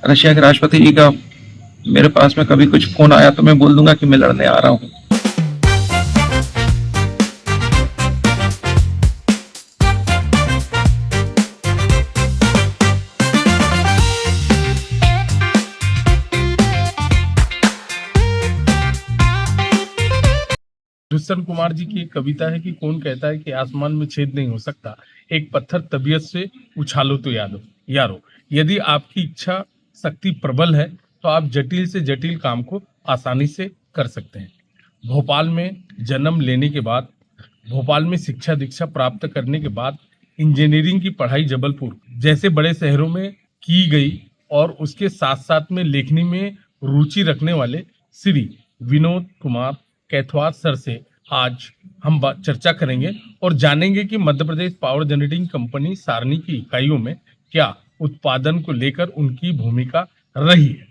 Russia के राष्ट्रपति जी का मेरे पास में कभी कुछ फोन आया तो मैं बोल दूंगा कि मैं लड़ने आ रहा हूँ। दुष्यंत कुमार जी की एक कविता है कि कौन कहता है कि आसमान में छेद नहीं हो सकता, एक पत्थर तबीयत से उछालो तो यारो। यदि आपकी इच्छा शक्ति प्रबल है तो आप जटिल से जटिल काम को आसानी से कर सकते हैं। भोपाल में जन्म लेने के बाद, भोपाल में शिक्षा दीक्षा प्राप्त करने के बाद इंजीनियरिंग की पढ़ाई जबलपुर जैसे बड़े शहरों में की गई और उसके साथ साथ में लेखनी में रुचि रखने वाले श्री विनोद कुमार कैथवार सर से आज हम चर्चा करेंगे और जानेंगे कि Madhya Pradesh power generating company Sarni की इकाइयों में क्या उत्पादन को लेकर उनकी भूमिका रही है।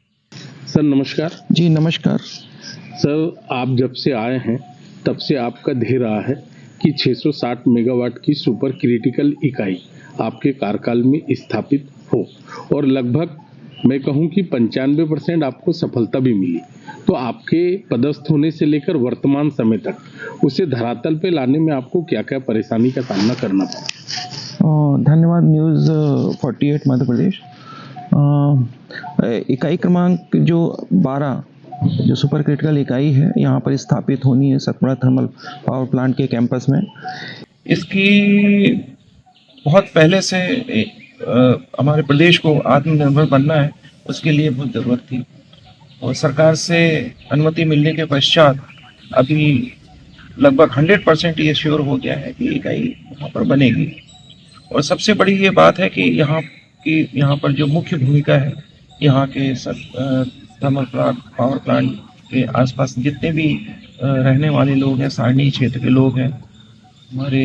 सर नमस्कार। जी नमस्कार। सर आप जब से आए हैं तब से आपका ध्येय रहा है कि 660 मेगावाट की सुपर क्रिटिकल इकाई आपके कार्यकाल में स्थापित हो और लगभग मैं कहूं कि 95% आपको सफलता भी मिली। तो आपके पदस्थ होने से लेकर वर्तमान समय तक उसे धरातल पे लाने में आपको क्या क्या परेशानी का सामना करना पड़ा? धन्यवाद न्यूज़ 48 मध्य प्रदेश। इकाई क्रमांक जो 12 जो सुपर क्रिटिकल इकाई है यहाँ पर स्थापित होनी है सतपुड़ा थर्मल पावर प्लांट के कैंपस में। इसकी बहुत पहले से हमारे प्रदेश को आत्मनिर्भर बनना है, उसके लिए बहुत ज़रूरत थी और सरकार से अनुमति मिलने के पश्चात अभी लगभग 100% ये श्योर हो गया है कि इकाई यहाँ पर बनेगी। और सबसे बड़ी ये बात है कि यहाँ पर जो मुख्य भूमिका है, यहाँ के थर्मल पावर प्लांट के आसपास जितने भी रहने वाले लोग हैं, सारनी क्षेत्र के लोग हैं, हमारे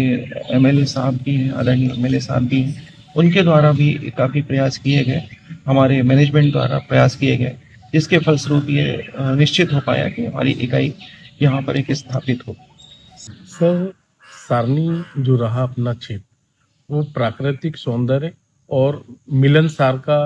एमएलए साहब भी हैं, आदरणीय एमएलए साहब भी हैं, उनके द्वारा भी काफ़ी प्रयास किए गए, हमारे मैनेजमेंट द्वारा प्रयास किए गए, जिसके फलस्वरूप ये निश्चित हो पाया कि हमारी इकाई यहाँ पर एक स्थापित हो। सर सारनी जो रहा अपना क्षेत्र, वो प्राकृतिक सौंदर्य और मिलनसार का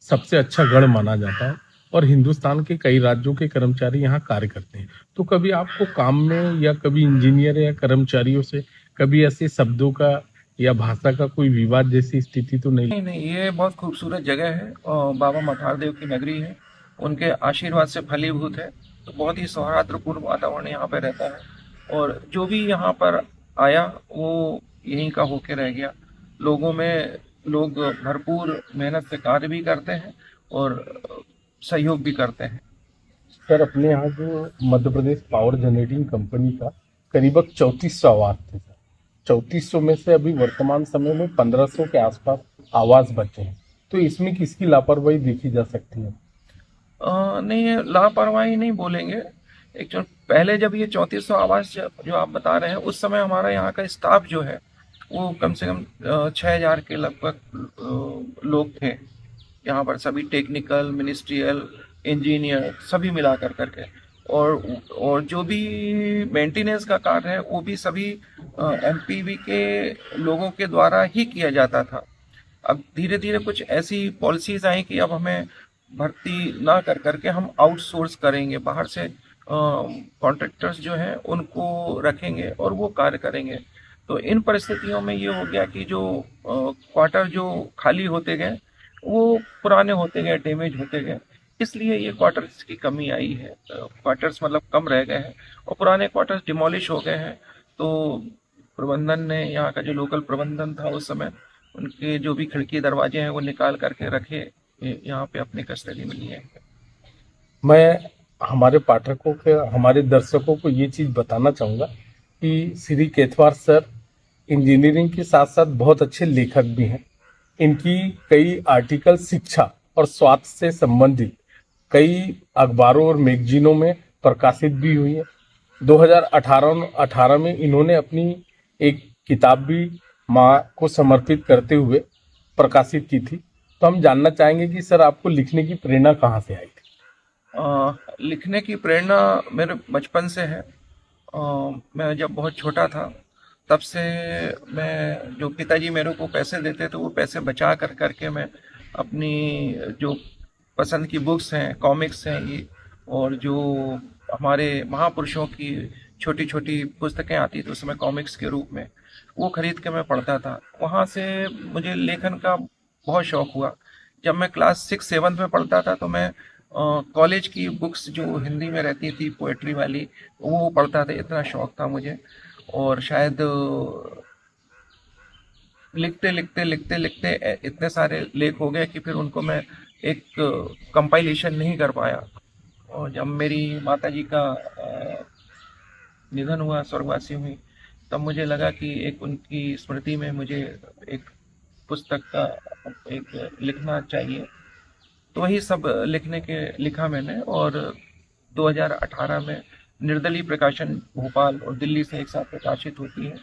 सबसे अच्छा गढ़ माना जाता है और हिंदुस्तान के कई राज्यों के कर्मचारी यहाँ कार्य करते हैं। तो कभी आपको काम में या कभी इंजीनियर या कर्मचारियों से कभी ऐसे शब्दों का या भाषा का कोई विवाद जैसी स्थिति तो नहीं? नहीं, ये बहुत खूबसूरत जगह है और बाबा मठारदेव की नगरी है, उनके आशीर्वाद से फलीभूत है, तो बहुत ही सौहार्दपूर्ण वातावरण यहाँ पे रहता है और जो भी यहाँ पर आया वो यहीं का होके रह गया। लोग भरपूर मेहनत से कार्य भी करते हैं और सहयोग भी करते हैं। सर अपने यहाँ जो Madhya Pradesh power generating company का करीबन 3400 आवास थे सर, 3400 में से अभी वर्तमान समय में 1500 के आसपास आवास बचे हैं, तो इसमें किसकी लापरवाही देखी जा सकती है? नहीं, लापरवाही नहीं बोलेंगे। एक्चुअल पहले जब ये 3400 आवास जो आप बता रहे हैं, उस समय हमारा यहाँ का स्टाफ जो है वो कम से कम 6000 के लगभग लोग थे यहाँ पर, सभी टेक्निकल, मिनिस्ट्रियल, इंजीनियर सभी मिला करके और जो भी मेंटेनेंस का कार्य है वो भी सभी एमपीवी के लोगों के द्वारा ही किया जाता था। अब धीरे धीरे कुछ ऐसी पॉलिसीज आई कि अब हमें भर्ती ना करके हम आउटसोर्स करेंगे, बाहर से कॉन्ट्रैक्टर्स जो हैं उनको रखेंगे और वो कार्य करेंगे। तो इन परिस्थितियों में ये हो गया कि जो क्वार्टर जो खाली होते गए वो पुराने होते गए, डैमेज होते गए, इसलिए ये क्वार्टर्स की कमी आई है। क्वार्टर्स मतलब कम रह गए हैं और पुराने क्वार्टर्स डिमोलिश हो गए हैं। तो प्रबंधन ने, यहाँ का जो लोकल प्रबंधन था उस समय, उनके जो भी खिड़की दरवाजे हैं वो निकाल करके रखे, यहाँ पे अपने कस्टडी में लिए। मैं हमारे पाठकों के, हमारे दर्शकों को ये चीज़ बताना चाहूँगा कि श्री केथवार सर इंजीनियरिंग के साथ साथ बहुत अच्छे लेखक भी हैं। इनकी कई आर्टिकल शिक्षा और स्वास्थ्य से संबंधित कई अखबारों और मैगजीनों में प्रकाशित भी हुई है। 2018 में इन्होंने अपनी एक किताब भी माँ को समर्पित करते हुए प्रकाशित की थी। तो हम जानना चाहेंगे कि सर आपको लिखने की प्रेरणा कहाँ से आई थी? लिखने की प्रेरणा मेरे बचपन से है। मैं जब बहुत छोटा था तब से मैं, जो पिताजी मेरे को पैसे देते थे वो पैसे बचा करके मैं अपनी जो पसंद की बुक्स हैं, कॉमिक्स हैं ये, और जो हमारे महापुरुषों की छोटी छोटी पुस्तकें आती थी उस समय कॉमिक्स के रूप में, वो खरीद के मैं पढ़ता था। वहाँ से मुझे लेखन का बहुत शौक हुआ। जब मैं क्लास 6-7 में पढ़ता था तो मैं कॉलेज की बुक्स जो हिंदी में रहती थी पोएट्री वाली वो पढ़ता था, इतना शौक था मुझे। और शायद लिखते इतने सारे लेख हो गए कि फिर उनको मैं एक कंपाइलेशन नहीं कर पाया। और जब मेरी माताजी का निधन हुआ, स्वर्गवासी हुई, तब मुझे लगा कि एक उनकी स्मृति में मुझे एक पुस्तक का एक लिखना चाहिए। तो वही सब लिखा मैंने, और 2018 में निर्दलीय प्रकाशन भोपाल और दिल्ली से एक साथ प्रकाशित होती है,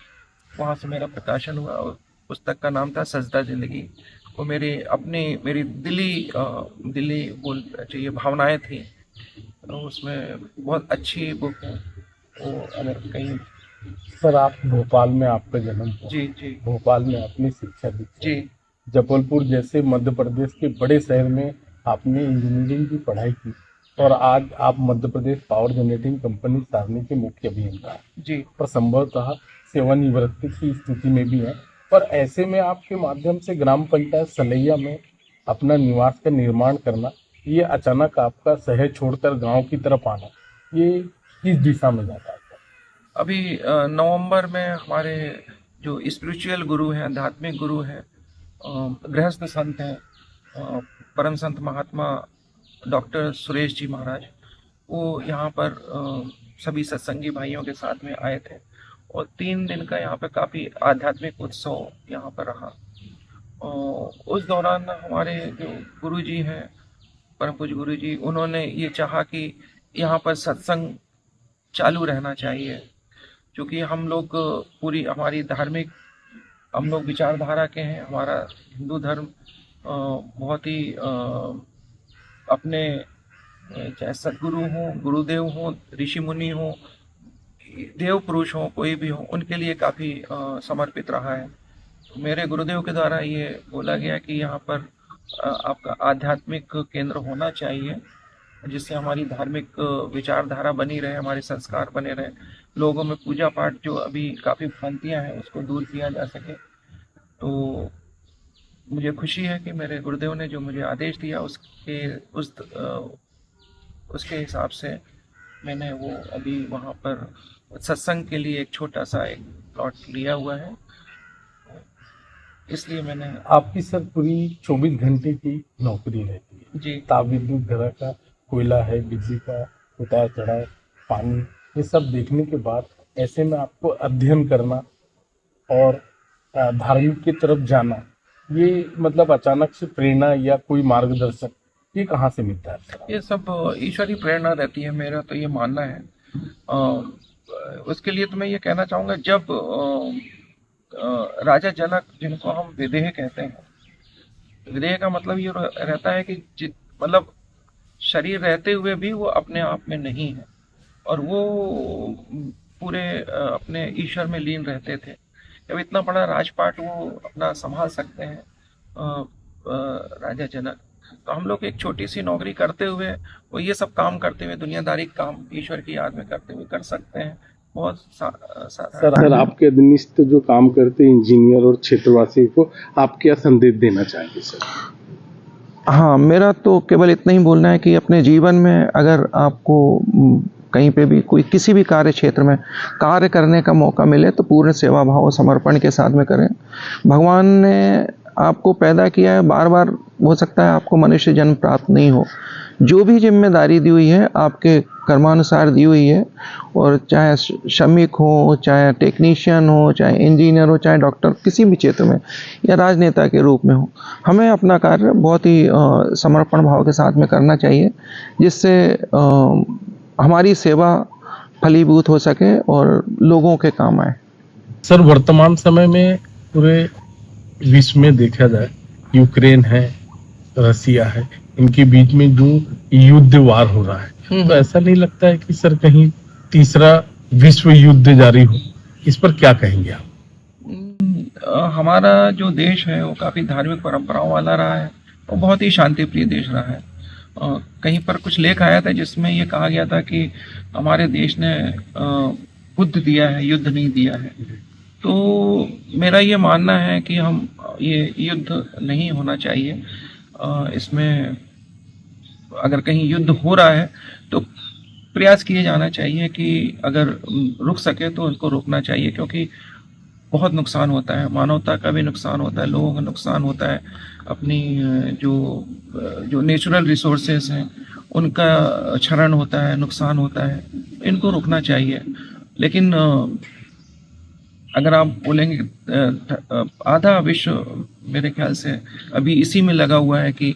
वहाँ से मेरा प्रकाशन हुआ। और पुस्तक का नाम था सजदा जिंदगी। वो मेरी दिली बोल चाहिए भावनाएं थी, तो उसमें बहुत अच्छी बुक है वो। अगर कहीं सर, आप भोपाल में आपका जन्म हुआ, जी जी भोपाल में अपनी शिक्षा दी, जी जबलपुर जैसे मध्य प्रदेश के बड़े शहर में आपने इंजीनियरिंग की पढ़ाई की, और आज आप Madhya Pradesh power generating company Sarni के मुख्य अभियंता हैं, जी। पर संभवतः सेवानिवृत्ति की स्थिति में भी हैं। पर ऐसे में आपके माध्यम से ग्राम पंचायत सलैया में अपना निवास का निर्माण करना, ये अचानक आपका शहर छोड़कर गांव की तरफ आना, ये किस दिशा में जाता है? अभी नवंबर में हमारे जो स्पिरिचुअल गुरु हैं, आध्यात्मिक गुरु हैं, गृहस्थ संत हैं, परम संत महात्मा डॉक्टर सुरेश जी महाराज, वो यहाँ पर सभी सत्संगी भाइयों के साथ में आए थे, और 3 दिन का यहाँ पे काफ़ी आध्यात्मिक उत्सव यहाँ पर रहा। उस दौरान हमारे जो गुरु जी हैं, परम पूज्य गुरु जी, उन्होंने ये चाहा कि यहाँ पर सत्संग चालू रहना चाहिए, क्योंकि हम लोग हम लोग विचारधारा के हैं। हमारा हिंदू धर्म बहुत ही अपने चाहे सदगुरु हों, गुरुदेव हों, ऋषि मुनि हों, देव पुरुष हों, कोई भी हो, उनके लिए काफ़ी समर्पित रहा है। तो मेरे गुरुदेव के द्वारा ये बोला गया कि यहाँ पर आपका आध्यात्मिक केंद्र होना चाहिए, जिससे हमारी धार्मिक विचारधारा बनी रहे, हमारे संस्कार बने रहे, लोगों में पूजा पाठ जो अभी काफ़ी भ्रांतियाँ हैं उसको दूर किया जा सके। तो मुझे खुशी है कि मेरे गुरुदेव ने जो मुझे आदेश दिया उसके हिसाब से मैंने वो अभी वहाँ पर सत्संग के लिए एक छोटा सा एक प्लॉट लिया हुआ है, इसलिए मैंने। आपकी सर पूरी 24 घंटे की नौकरी रहती है जी। ताप विद्युत घर का कोयला है, बिजली का उतार चढ़ाव, पानी, ये सब देखने के बाद ऐसे में आपको अध्ययन करना और धार्मिक की तरफ जाना, ये मतलब अचानक से प्रेरणा या कोई मार्गदर्शक ये कहाँ से मिलता है? ये सब ईश्वरी प्रेरणा रहती है, मेरा तो ये मानना है। उसके लिए तो मैं ये कहना चाहूँगा, जब राजा जनक, जिनको हम विदेह कहते हैं, विदेह का मतलब ये रहता है कि मतलब शरीर रहते हुए भी वो अपने आप में नहीं है, और वो पूरे अपने ईश्वर में लीन रहते थे। जब इतना बड़ा राजपाट वो अपना संभाल सकते हैं राजा जनक, तो हम लोग एक छोटी सी नौकरी करते हुए, वो ये सब काम करते हुए, दुनियादारी काम ईश्वर की याद में करते हुए कर सकते हैं। बहुत सर, आपके अधीनस्थ जो काम करते हैं इंजीनियर और क्षेत्रवासी को आप क्या संदेश देना चाहेंगे सर? हाँ, मेरा तो केवल इतना ही बोलना है कि अपने जीवन में अगर आपको कहीं पे भी कोई किसी भी कार्य क्षेत्र में कार्य करने का मौका मिले तो पूर्ण सेवा भाव और समर्पण के साथ में करें। भगवान ने आपको पैदा किया है, बार बार हो सकता है आपको मनुष्य जन्म प्राप्त नहीं हो, जो भी जिम्मेदारी दी हुई है आपके कर्मानुसार दी हुई है, और चाहे श्रमिक हो, चाहे टेक्नीशियन हो, चाहे इंजीनियर हो, चाहे डॉक्टर, किसी भी क्षेत्र में या राजनेता के रूप में हो, हमें अपना कार्य बहुत ही समर्पण भाव के साथ में करना चाहिए, जिससे हमारी सेवा फलीभूत हो सके और लोगों के काम आए। सर, वर्तमान समय में पूरे विश्व में देखा जाए, यूक्रेन है, रसिया है, इनके बीच में जो युद्ध वार हो रहा है, तो ऐसा नहीं लगता है कि सर कहीं तीसरा विश्व युद्ध जारी हो? इस पर क्या कहेंगे आप? हमारा जो देश है वो काफ़ी धार्मिक परंपराओं वाला रहा है, वो बहुत ही शांति प्रिय देश रहा है, कहीं पर कुछ लेख आया था जिसमें ये कहा गया था कि हमारे देश ने बुद्ध दिया है, युद्ध नहीं दिया है। तो मेरा ये मानना है कि हम ये युद्ध नहीं होना चाहिए। इसमें अगर कहीं युद्ध हो रहा है तो प्रयास किए जाना चाहिए कि अगर रुक सके तो उनको रोकना चाहिए, क्योंकि बहुत नुकसान होता है, मानवता का भी नुकसान होता है, लोगों का नुकसान होता है, अपनी जो नेचुरल रिसोर्सेज हैं उनका क्षरण होता है, नुकसान होता है, इनको रोकना चाहिए। लेकिन अगर आप बोलेंगे आधा विश्व मेरे ख्याल से अभी इसी में लगा हुआ है कि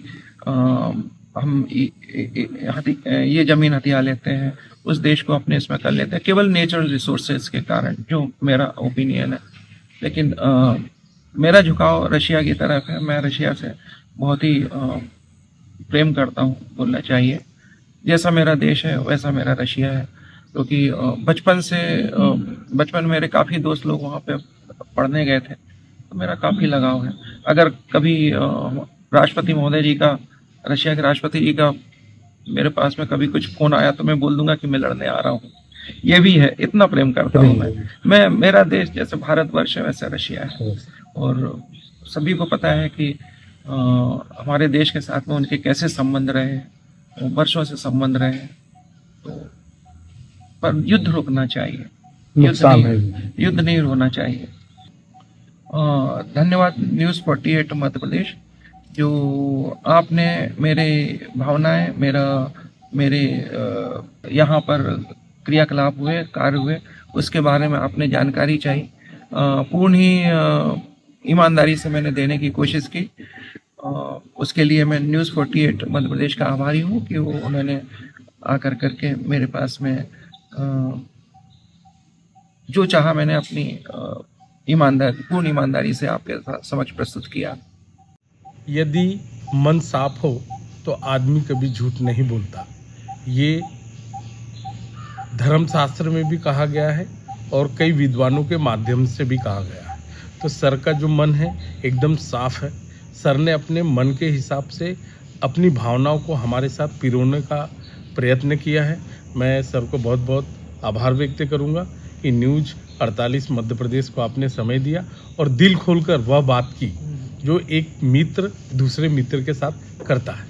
हम ये ज़मीन हथिया लेते हैं, उस देश को अपने इसमें कर लेते हैं केवल नेचुरल रिसोर्सेज के कारण, जो मेरा ओपिनियन है। लेकिन मेरा झुकाव रशिया की तरफ है। मैं रशिया से बहुत ही प्रेम करता हूँ, बोलना चाहिए। जैसा मेरा देश है वैसा मेरा रशिया है, क्योंकि बचपन मेरे काफ़ी दोस्त लोग वहाँ पे पढ़ने गए थे, तो मेरा काफ़ी लगाव है। अगर कभी राष्ट्रपति महोदय जी का, रशिया के राष्ट्रपति जी का मेरे पास में कभी कुछ फ़ोन आया तो मैं बोल दूंगा कि मैं लड़ने आ रहा हूँ। ये भी है, इतना प्रेम करता हूँ मैं। मेरा देश जैसे भारतवर्ष है वैसे रशिया है, और सभी को पता है कि हमारे देश के साथ में उनके कैसे संबंध रहे, वर्षों से संबंध रहे। तो पर युद्ध रुकना चाहिए, युद्ध नहीं होना चाहिए। धन्यवाद न्यूज़ 48 मध्य प्रदेश, जो आपने मेरे भावनाएं, मेरे यहाँ पर क्रियाकलाप हुए, कार्य हुए, उसके बारे में आपने जानकारी चाहिए। पूर्ण ही ईमानदारी से मैंने देने की कोशिश की। उसके लिए मैं न्यूज़ 48 मध्य प्रदेश का आभारी हूँ कि वो उन्होंने आकर करके मेरे पास में जो चाहा मैंने अपनी पूर्ण ईमानदारी से आपके समक्ष प्रस्तुत किया। यदि मन साफ हो तो आदमी कभी झूठ नहीं बोलता। ये धर्मशास्त्र में भी कहा गया है और कई विद्वानों के माध्यम से भी कहा गया है। तो सर का जो मन है एकदम साफ है। सर ने अपने मन के हिसाब से अपनी भावनाओं को हमारे साथ पिरोने का प्रयत्न किया है। मैं सर को बहुत बहुत आभार व्यक्त करूंगा कि न्यूज़ 48 मध्य प्रदेश को आपने समय दिया और दिल खोलकर वह बात की जो एक मित्र दूसरे मित्र के साथ करता है।